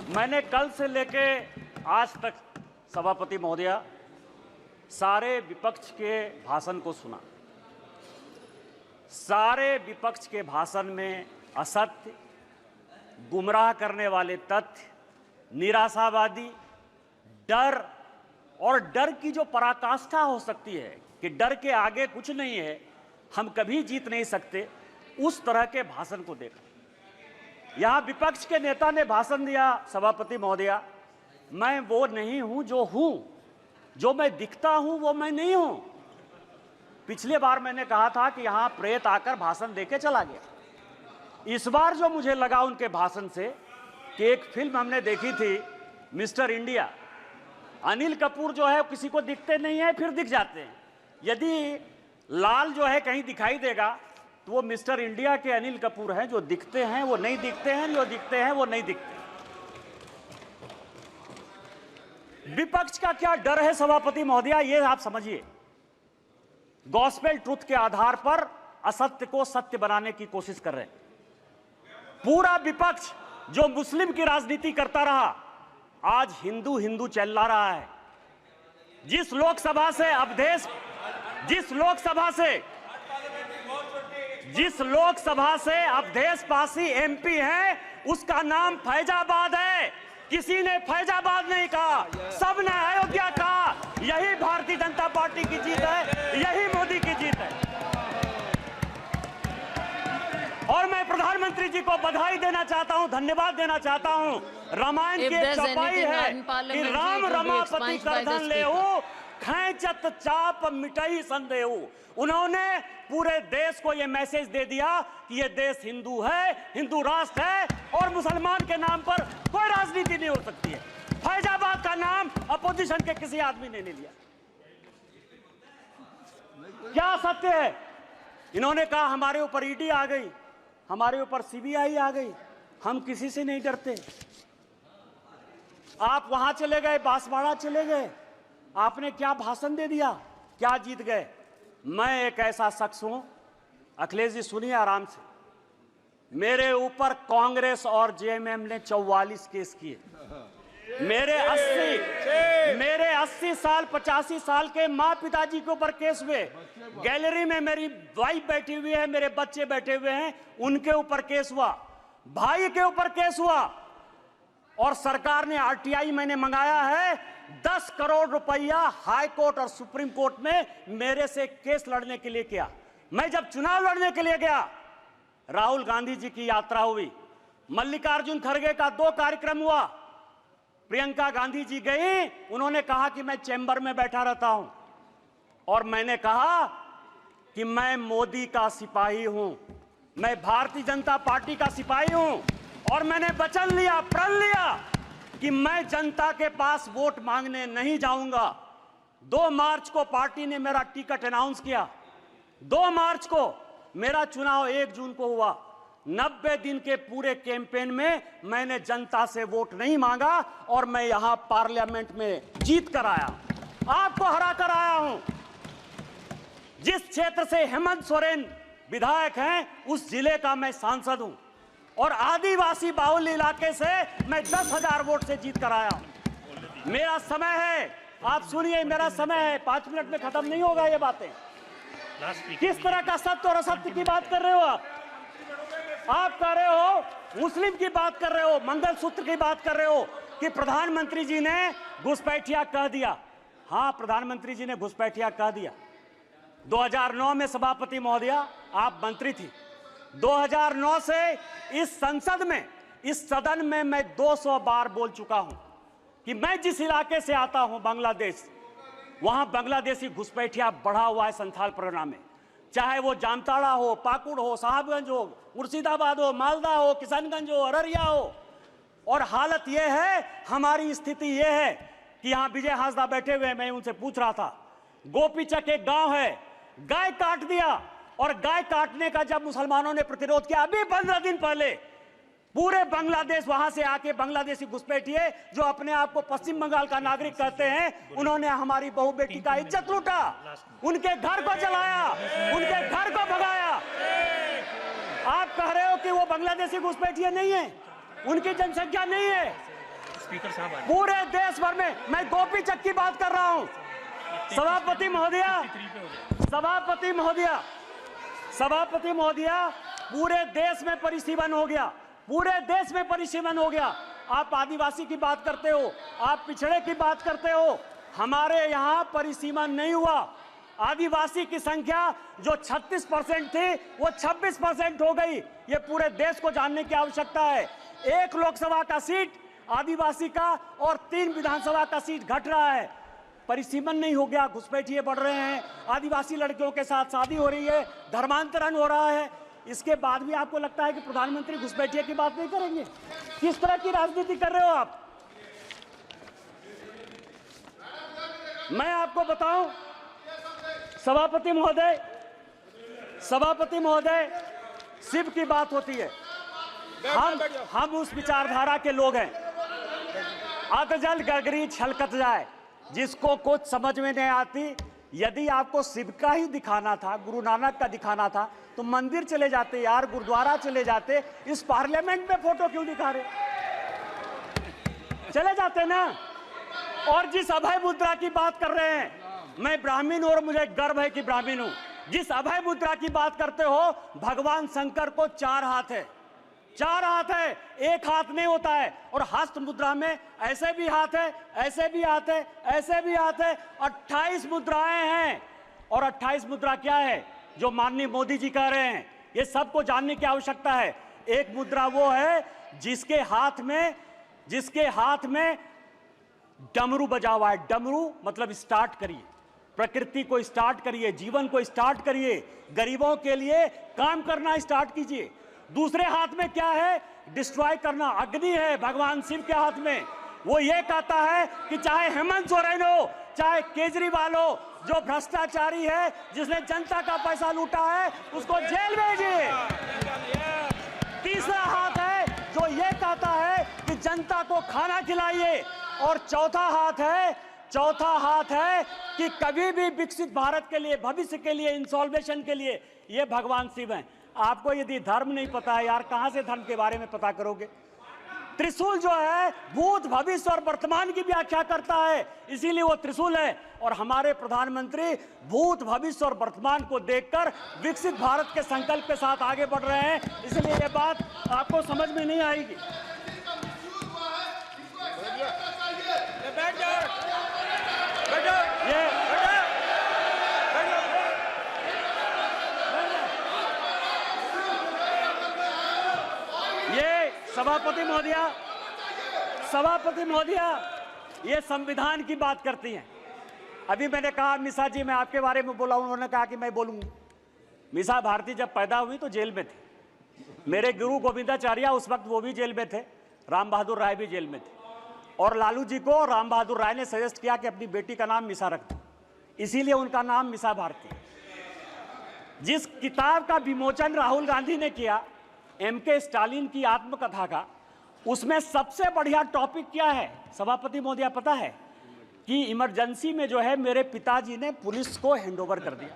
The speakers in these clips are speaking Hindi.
मैंने कल से लेके आज तक सभापति महोदया सारे विपक्ष के भाषण को सुना। सारे विपक्ष के भाषण में असत्य, गुमराह करने वाले तथ्य, निराशावादी, डर और डर की जो पराकाष्ठा हो सकती है कि डर के आगे कुछ नहीं है, हम कभी जीत नहीं सकते, उस तरह के भाषण को देखा। यहां विपक्ष के नेता ने भाषण दिया, सभापति महोदया, मैं वो नहीं हूं जो हूं, जो मैं दिखता हूं वो मैं नहीं हूं। पिछले बार मैंने कहा था कि यहां प्रेत आकर भाषण देके चला गया। इस बार जो मुझे लगा उनके भाषण से कि एक फिल्म हमने देखी थी मिस्टर इंडिया, अनिल कपूर जो है किसी को दिखते नहीं है, फिर दिख जाते हैं। यदि लाल जो है कहीं दिखाई देगा तो वो मिस्टर इंडिया के अनिल कपूर हैं, जो दिखते हैं वो नहीं दिखते हैं, जो दिखते हैं वो नहीं दिखते। विपक्ष का क्या डर है सभापति महोदया, ये आप समझिए। गॉस्पेल ट्रुथ के आधार पर असत्य को सत्य बनाने की कोशिश कर रहे हैं। पूरा विपक्ष जो मुस्लिम की राजनीति करता रहा, आज हिंदू हिंदू चिल्ला रहा है। जिस लोकसभा से अवधेश पासी एमपी है, उसका नाम फैजाबाद है। किसी ने फैजाबाद नहीं कहा, सबने अयोध्या कहा। यही भारतीय जनता पार्टी की जीत है, यही मोदी की जीत है। और मैं प्रधानमंत्री जी को बधाई देना चाहता हूं, धन्यवाद देना चाहता हूं। रामायण की एक चौपाई है कि राम रमापति करधन लेहु, खैंचत चाप मिटई संदेहु। उन्होंने पूरे देश को यह मैसेज दे दिया कि यह देश हिंदू है, हिंदू राष्ट्र है और मुसलमान के नाम पर कोई राजनीति नहीं हो सकती है। फैजाबाद का नाम अपोजिशन के किसी आदमी ने नहीं लिया। क्या सत्य है? इन्होंने कहा हमारे ऊपर ईडी आ गई, हमारे ऊपर सीबीआई आ गई, हम किसी से नहीं डरते। आप वहां चले गए, बांसवाड़ा चले गए, आपने क्या भाषण दे दिया, क्या जीत गए? मैं एक ऐसा शख्स हूं, अखिलेश जी सुनिए आराम से, मेरे ऊपर कांग्रेस और जेएमएम ने 44 केस किए। मेरे 80 साल 85 साल के माँ पिताजी के ऊपर केस हुए। गैलरी में मेरी वाइफ बैठी हुई है, मेरे बच्चे बैठे हुए हैं, उनके ऊपर केस हुआ, भाई के ऊपर केस हुआ। और सरकार ने आरटीआई मैंने मंगाया है, 10 करोड़ रुपया हाई कोर्ट और सुप्रीम कोर्ट में मेरे से केस लड़ने के लिए किया। मैं जब चुनाव लड़ने के लिए गया, राहुल गांधी जी की यात्रा हुई, मल्लिकार्जुन खड़गे का 2 कार्यक्रम हुआ, प्रियंका गांधी जी गई, उन्होंने कहा कि मैं चैम्बर में बैठा रहता हूं और मैंने कहा कि मैं मोदी का सिपाही हूं, मैं भारतीय जनता पार्टी का सिपाही हूं और मैंने वचन लिया, प्रण लिया कि मैं जनता के पास वोट मांगने नहीं जाऊंगा। 2 मार्च को पार्टी ने मेरा टिकट अनाउंस किया, 2 मार्च को मेरा चुनाव 1 जून को हुआ। 90 दिन के पूरे कैंपेन में मैंने जनता से वोट नहीं मांगा और मैं यहां पार्लियामेंट में जीत कर आया, आपको हरा कर आया हूं। जिस क्षेत्र से हेमंत सोरेन विधायक हैं, उस जिले का मैं सांसद हूं और आदिवासी बाहुल्य इलाके से मैं 10,000 वोट से जीत कर आया हूं। मेरा समय है, आप सुनिए, मेरा समय है, 5 मिनट में खत्म नहीं होगा ये बातें। किस तरह का सत्य और असत्य की बात कर रहे हो आप कह रहे हो, मुस्लिम की बात कर रहे हो, मंगलसूत्र की बात कर रहे हो कि प्रधानमंत्री जी ने घुसपैठिया कह दिया। हां, प्रधानमंत्री जी ने घुसपैठिया कह दिया। 2009 में सभापति महोदया आप मंत्री थी। 2009 से इस संसद में, इस सदन में मैं 200 बार बोल चुका हूं कि मैं जिस इलाके से आता हूं बांग्लादेश, वहां बांग्लादेशी घुसपैठिया बढ़ा हुआ है संथाल परगना में। चाहे वो जामताड़ा हो, पाकुड़ हो, साहबगंज हो, मुर्शिदाबाद हो, मालदा हो, किशनगंज हो, अररिया हो। और हालत यह है, हमारी स्थिति यह है कि यहां विजय हांसदा बैठे हुए, मैं उनसे पूछ रहा था, गोपीचक एक गांव है, गाय काट दिया और गाय काटने का जब मुसलमानों ने प्रतिरोध किया, अभी 15 दिन पहले पूरे बांग्लादेश वहां से आके बांग्लादेशी घुसपैठिए जो अपने आप को पश्चिम बंगाल का नागरिक कहते हैं, उन्होंने हमारी बहू बेटी का इज्जत लूटा, उनके घर को जलाया, उनके घर को भगाया। आप कह रहे हो कि वो बांग्लादेशी घुसपैठिए नहीं है, उनकी जनसंख्या नहीं है। स्पीकर साहब पूरे देश भर में, मैं गोपी चक की बात कर रहा हूं। सभापति महोदया, पूरे देश में परिसीमन हो गया, पूरे देश में परिसीमन हो गया। आप आदिवासी की बात करते हो, आप पिछड़े की बात करते हो, हमारे यहां परिसीमन नहीं हुआ। आदिवासी की संख्या जो 36% थी वो 26% हो गई। ये पूरे देश को जानने की आवश्यकता है। 1 लोकसभा का सीट आदिवासी का और 3 विधानसभा का सीट घट रहा है। परिसीमन नहीं हो गया, घुसपैठिए बढ़ रहे हैं, आदिवासी लड़कियों के साथ शादी हो रही है, धर्मांतरण हो रहा है। इसके बाद भी आपको लगता है कि प्रधानमंत्री घुसपैठिए की बात नहीं करेंगे? किस तरह की राजनीति कर रहे हो आप? मैं आपको बताऊं सभापति महोदय, शिव की बात होती है, हम उस विचारधारा के लोग हैं। अतजल गगरी छलकत जाए, जिसको कुछ समझ में नहीं आती। यदि आपको शिव का ही दिखाना था, गुरु नानक का दिखाना था, तो मंदिर चले जाते यार, गुरुद्वारा चले जाते। इस पार्लियामेंट में फोटो क्यों दिखा रहे? चले जाते ना। और जिस अभय मुद्रा की बात कर रहे हैं, मैं ब्राह्मण हूं और मुझे गर्व है कि ब्राह्मण हूं। जिस अभय मुद्रा की बात करते हो, भगवान शंकर को 4 हाथ है, 4 हाथ है, 1 हाथ नहीं होता है। और हस्त मुद्रा में ऐसे भी हाथ है, ऐसे भी हाथ है, ऐसे भी हाथ है, 28 मुद्राएं हैं। और 28 मुद्रा क्या है जो माननीय मोदी जी कह रहे हैं, ये सबको जानने की आवश्यकता है। एक मुद्रा वो है जिसके हाथ में डमरू बजा हुआ है। डमरू मतलब स्टार्ट करिए, प्रकृति को स्टार्ट करिए, जीवन को स्टार्ट करिए, गरीबों के लिए काम करना स्टार्ट कीजिए। दूसरे हाथ में क्या है? डिस्ट्रॉय करना, अग्नि है भगवान शिव के हाथ में। वो ये कहता है कि चाहे हेमंत सोरेन हो, चाहे केजरीवाल हो, जो भ्रष्टाचारी है, जिसने जनता का पैसा लूटा है, उसको जेल भेजिए। तीसरा हाथ है जो ये कहता है कि जनता को खाना खिलाइए। और चौथा हाथ है कि कभी भी विकसित भारत के लिए, भविष्य के लिए, इंसॉल्वेशन के लिए, ये भगवान शिव हैं। आपको यदि धर्म नहीं पता है यार, कहां से धर्म के बारे में पता करोगे? त्रिशूल जो है भूत, भविष्य और वर्तमान की व्याख्या करता है, इसीलिए वो त्रिशूल है। और हमारे प्रधानमंत्री भूत, भविष्य और वर्तमान को देखकर विकसित भारत के संकल्प के साथ आगे बढ़ रहे हैं, इसलिए ये बात आपको समझ में नहीं आएगी। ये सभापति महोदया, ये संविधान की बात करती हैं। अभी मैंने कहा मिसा जी, मैं आपके बारे में बोला, उन्होंने कहा कि मैं बोलूंगा। मिसा भारती जब पैदा हुई तो जेल में थे। मेरे गुरु गोविंदाचार्य उस वक्त वो भी जेल में थे, राम बहादुर राय भी जेल में थे। और लालू जी को राम बहादुर राय ने सजेस्ट किया कि अपनी बेटी का नाम मिसा रख दो, इसीलिए उनका नाम मिसा भारती। जिस किताब का विमोचन राहुल गांधी ने किया, MK स्टालिन की आत्मकथा का, उसमें सबसे बढ़िया टॉपिक क्या है सभापति महोदया पता है? कि इमरजेंसी में जो है मेरे पिताजी ने पुलिस को हैंडओवर कर दिया।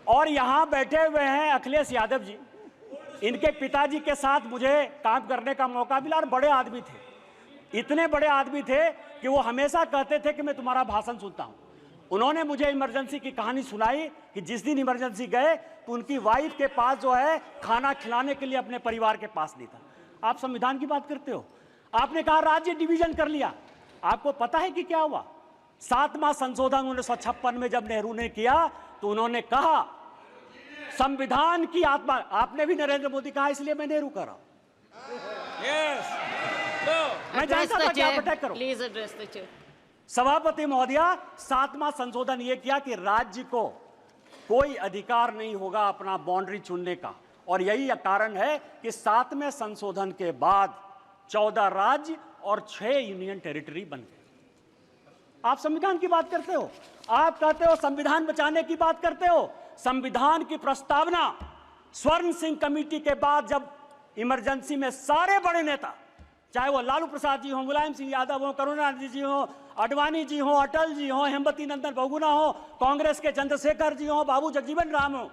और यहां बैठे हुए हैं अखिलेश यादव जी, इनके पिताजी के साथ मुझे काम करने का मौका मिला। और बड़े आदमी थे, इतने बड़े आदमी थे कि वो हमेशा कहते थे कि मैं तुम्हारा भाषण सुनता हूं। उन्होंने मुझे इमरजेंसी की कहानी सुनाई कि जिस दिन इमरजेंसी गए तो उनकी वाइफ के पास जो है खाना खिलाने के लिए अपने परिवार के पास नहीं था। आप संविधान की बात करते हो, आपने कहा राज्य डिवीजन कर लिया। आपको पता है कि क्या हुआ? 7वां संशोधन 1956 में जब नेहरू ने किया तो उन्होंने कहा संविधान की आत्मा, आपने भी नरेंद्र मोदी कहा, इसलिए मैं नेहरू कर रहा हूं। मैं जानता था कि आप अटैक करो। Please address the chair. सभापति महोदया, 7वां संशोधन यह किया कि राज्य को कोई अधिकार नहीं होगा अपना बाउंड्री चुनने का। और यही कारण है कि 7वें संशोधन के बाद 14 राज्य और 6 यूनियन टेरिटरी बन गए। आप संविधान की बात करते हो, आप कहते हो संविधान बचाने की बात करते हो। संविधान की प्रस्तावना स्वर्ण सिंह कमेटी के बाद जब इमरजेंसी में सारे बड़े नेता, चाहे वो लालू प्रसाद जी हो, मुलायम सिंह यादव हो, करुणानिधि जी हो, अडवाणी जी हो, अटल जी हो, हेमवती नंदन बहुगुणा हो, कांग्रेस के चंद्रशेखर जी हो, बाबू जगजीवन राम हो,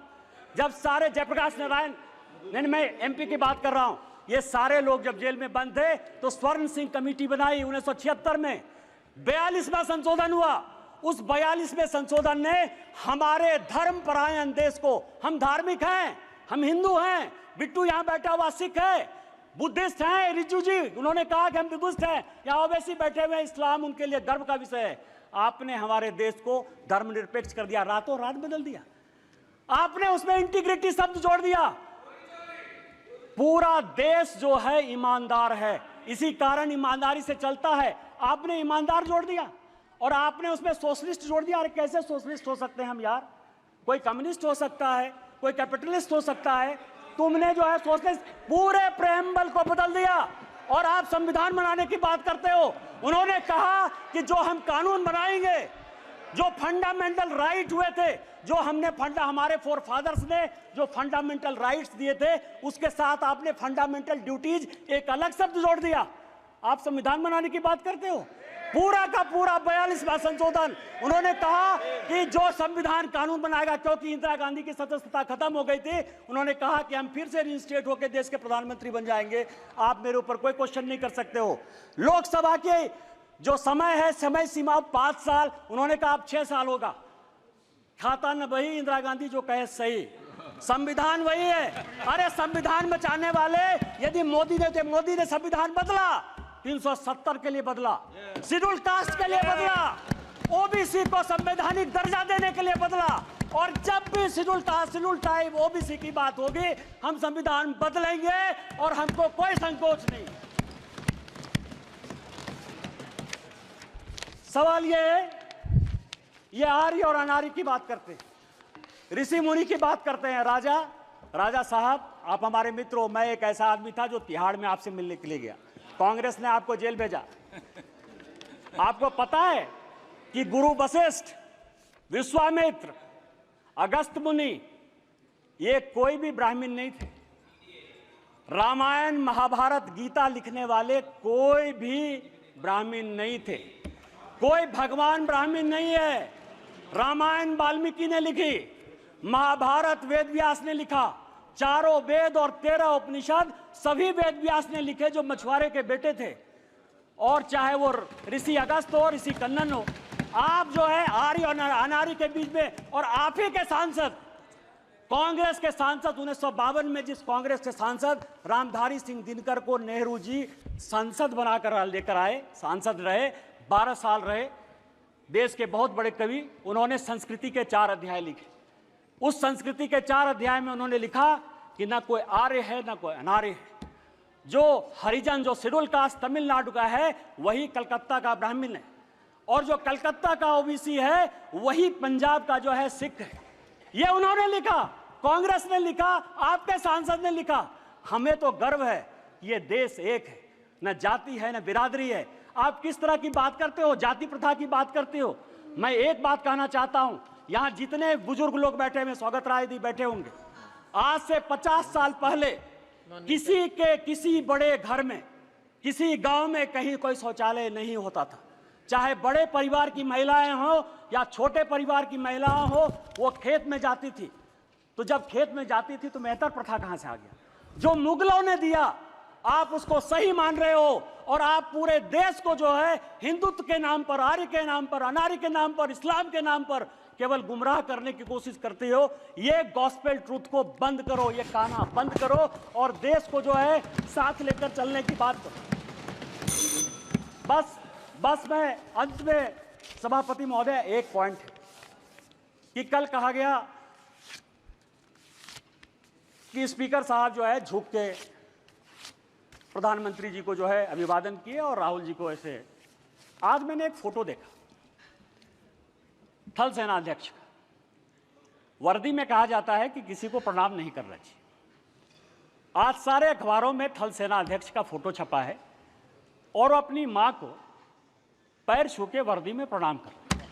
जब सारे जयप्रकाश नारायण, मैं MP की बात कर रहा हूं, ये सारे लोग जब जेल में बंद थे तो स्वर्ण सिंह कमेटी बनाई 1976 में, 42वां संशोधन हुआ। उस 42वें संशोधन ने हमारे धर्मपरायण देश को, हम धार्मिक हैं, हम हिंदू हैं, बिट्टू यहां बैठा हुआ सिख है, बुद्धिस्ट हैं, रिजू जी उन्होंने कहा कि हम बुद्धिस्ट हैं, यहां ओवैसी बैठे हुए हैं, इस्लाम उनके लिए गर्व का विषय है। आपने हमारे देश को धर्मनिरपेक्ष कर दिया, रातों रात बदल दिया। आपने उसमें इंटीग्रिटी शब्द जोड़ दिया। पूरा देश जो है ईमानदार है, इसी कारण ईमानदारी से चलता है। आपने ईमानदार जोड़ दिया और आपने उसमें सोशलिस्ट जोड़ दिया। अरे कैसे सोशलिस्ट हो सकते हैं हम यार? कोई कम्युनिस्ट हो सकता है, कोई कैपिटलिस्ट हो सकता है, तुमने जो है सोशलिस्ट पूरे प्रेम्बल को बदल दिया और आप संविधान बनाने की बात करते हो। उन्होंने कहा कि जो हम कानून बनाएंगे, जो फंडामेंटल राइट हुए थे, जो हमने हमारे फोर फादर्स ने जो फंडामेंटल राइट्स दिए थे, उसके साथ आपने फंडामेंटल ड्यूटीज एक अलग शब्द जोड़ दिया। आप संविधान बनाने की बात करते हो। पूरा का पूरा 42वां संशोधन, उन्होंने कहा कि जो संविधान कानून बनाएगा, क्योंकि इंदिरा गांधी की सदस्यता खत्म हो गई थी, उन्होंने कहा कि हम फिर से रीइंस्टेट होकर देश के प्रधानमंत्री बन जाएंगे। आप मेरे ऊपर कोई क्वेश्चन नहीं कर सकते हो। लोकसभा के जो समय है, समय सीमा 5 साल, उन्होंने कहा अब 6 साल होगा। खाता न वही, इंदिरा गांधी जो कहे सही, संविधान वही है। अरे संविधान बचाने वाले यदि मोदी ने संविधान बदला, 370 के लिए बदला, शेड्यूल कास्ट के लिए बदला, ओबीसी को संवैधानिक दर्जा देने के लिए बदला। और जब भी शेड्यूल टाइप ओबीसी की बात होगी, हम संविधान बदलेंगे और हमको कोई संकोच नहीं। सवाल ये है, ये आर्य और अनार्य की बात करते हैं, ऋषि मुनि की बात करते हैं। राजा साहब, आप हमारे मित्र हो। मैं एक ऐसा आदमी था जो तिहाड़ में आपसे मिलने के लिए गया, कांग्रेस ने आपको जेल भेजा। आपको पता है कि गुरु वशिष्ठ, विश्वामित्र, अगस्त मुनि, ये कोई भी ब्राह्मण नहीं थे। रामायण, महाभारत, गीता लिखने वाले कोई भी ब्राह्मण नहीं थे। कोई भगवान ब्राह्मण नहीं है। रामायण वाल्मीकि ने लिखी, महाभारत वेद व्यास ने लिखा, चारों वेद और 13 उपनिषद सभी वेद व्यास ने लिखे, जो मछुआरे के बेटे थे। और चाहे वो ऋषि अगस्त हो, ऋषि कन्नन हो, आप जो है आर्य और अनार्य के बीच में। और आप ही के सांसद, कांग्रेस के सांसद, 1952 में जिस कांग्रेस के सांसद रामधारी सिंह दिनकर को नेहरू जी संसद बनाकर लेकर आए, सांसद रहे, 12 साल रहे, देश के बहुत बड़े कवि, उन्होंने संस्कृति के 4 अध्याय लिखे। उस संस्कृति के 4 अध्याय में उन्होंने लिखा कि ना कोई आर्य है ना कोई अनार्य है। जो हरिजन, जो शेड्यूल कास्ट तमिलनाडु का है, वही कलकत्ता का ब्राह्मण है, और जो कलकत्ता का ओबीसी है, वही पंजाब का जो है सिख है। ये उन्होंने लिखा, कांग्रेस ने लिखा, आपके सांसद ने लिखा। हमें तो गर्व है, ये देश एक है, न जाति है न बिरादरी है। आप किस तरह की बात करते हो, जाति प्रथा की बात करते हो। मैं एक बात कहना चाहता हूं, यहां जितने बुजुर्ग लोग बैठे हुए, स्वागत राय जी बैठे होंगे, आज से 50 साल पहले किसी बड़े घर में, किसी गांव में कहीं कोई शौचालय नहीं होता था। चाहे बड़े परिवार की महिलाएं हो या छोटे परिवार की महिलाएं हो, वो खेत में जाती थी। तो जब खेत में जाती थी तो मेहतर प्रथा कहां से आ गया? जो मुगलों ने दिया, आप उसको सही मान रहे हो, और आप पूरे देश को जो है हिंदुत्व के नाम पर, आर्य के नाम पर, अनार्य के नाम पर, इस्लाम के नाम पर केवल गुमराह करने की कोशिश करते हो। ये गॉस्पेल ट्रूथ को बंद करो, ये कहना बंद करो, और देश को जो है साथ लेकर चलने की बात करो। बस मैं अंत में, सभापति महोदय, एक पॉइंट है कि कल कहा गया कि स्पीकर साहब जो है झुक के प्रधानमंत्री जी को जो है अभिवादन किए और राहुल जी को ऐसे। आज मैंने एक फोटो देखा थल सेना अध्यक्ष का, वर्दी में कहा जाता है कि किसी को प्रणाम नहीं करना चाहिए। आज सारे अखबारों में थल सेना अध्यक्ष का फोटो छपा है और अपनी मां को पैर छू के वर्दी में प्रणाम कर रहे हैं।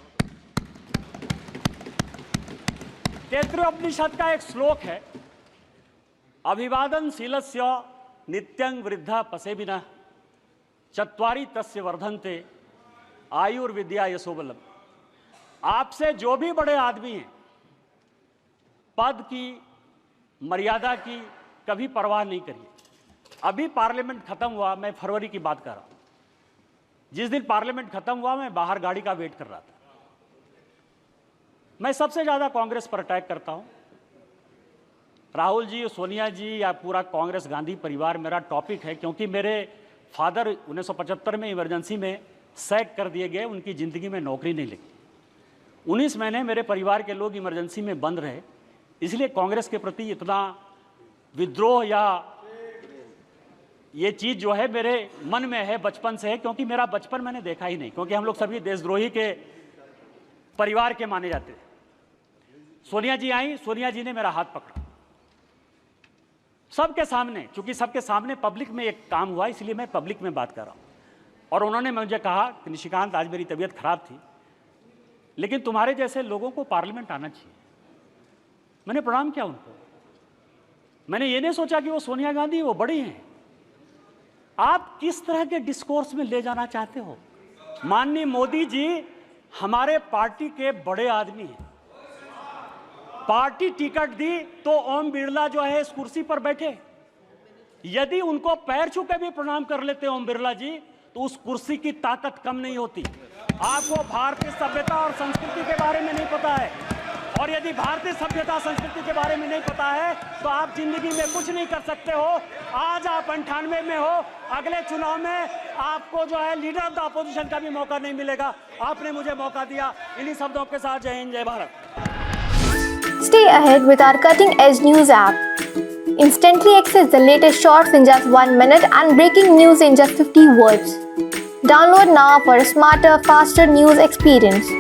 तैत्तिरीय उपनिषद का एक श्लोक है, अभिवादनशीलस्य नित्यं वृद्धा पसेबिनः चत्वारि तस्य वर्धन्ते आयुर्विद्या यशोबलम। आपसे जो भी बड़े आदमी हैं, पद की, मर्यादा की कभी परवाह नहीं करिए। अभी पार्लियामेंट खत्म हुआ, मैं फरवरी की बात कर रहा हूं। जिस दिन पार्लियामेंट खत्म हुआ मैं बाहर गाड़ी का वेट कर रहा था। मैं सबसे ज्यादा कांग्रेस पर अटैक करता हूं। राहुल जी, सोनिया जी या पूरा कांग्रेस गांधी परिवार मेरा टॉपिक है, क्योंकि मेरे फादर 1975 में इमरजेंसी में सैक कर दिए गए, उनकी ज़िंदगी में नौकरी नहीं लगी। 19 महीने मेरे परिवार के लोग इमरजेंसी में बंद रहे, इसलिए कांग्रेस के प्रति इतना विद्रोह या ये चीज़ जो है मेरे मन में है, बचपन से है, क्योंकि मेरा बचपन मैंने देखा ही नहीं, क्योंकि हम लोग सभी देशद्रोही के परिवार के माने जाते थे। सोनिया जी आई, सोनिया जी ने मेरा हाथ पकड़ा सबके सामने, चूंकि सबके सामने पब्लिक में एक काम हुआ, इसलिए मैं पब्लिक में बात कर रहा हूं। और उन्होंने मुझे कहा कि निशिकांत, आज मेरी तबीयत खराब थी, लेकिन तुम्हारे जैसे लोगों को पार्लियामेंट आना चाहिए। मैंने प्रणाम किया उनको। मैंने ये नहीं सोचा कि वो सोनिया गांधी, वो बड़ी हैं। आप किस तरह के डिस्कोर्स में ले जाना चाहते हो? माननीय मोदी जी हमारे पार्टी के बड़े आदमी हैं। पार्टी टिकट दी तो ओम बिरला जो है इस कुर्सी पर बैठे। यदि उनको पैर छू के भी प्रणाम कर लेते ओम बिरला जी, तो उस कुर्सी की ताकत कम नहीं होती। आपको भारतीय सभ्यता और संस्कृति के बारे में नहीं पता है, और यदि भारतीय सभ्यता संस्कृति के बारे में नहीं पता है तो आप जिंदगी में कुछ नहीं कर सकते हो। आज आप 98 में हो, अगले चुनाव में आपको जो है लीडर ऑफ द अपोजिशन का भी मौका नहीं मिलेगा। आपने मुझे मौका दिया। इन्हीं शब्दों के साथ जय हिंद, जय Bharat. Stay ahead with our cutting-edge news app. Instantly access the latest shorts in just 1 minute and breaking news in just 50 words. Download now for a smarter, faster news experience.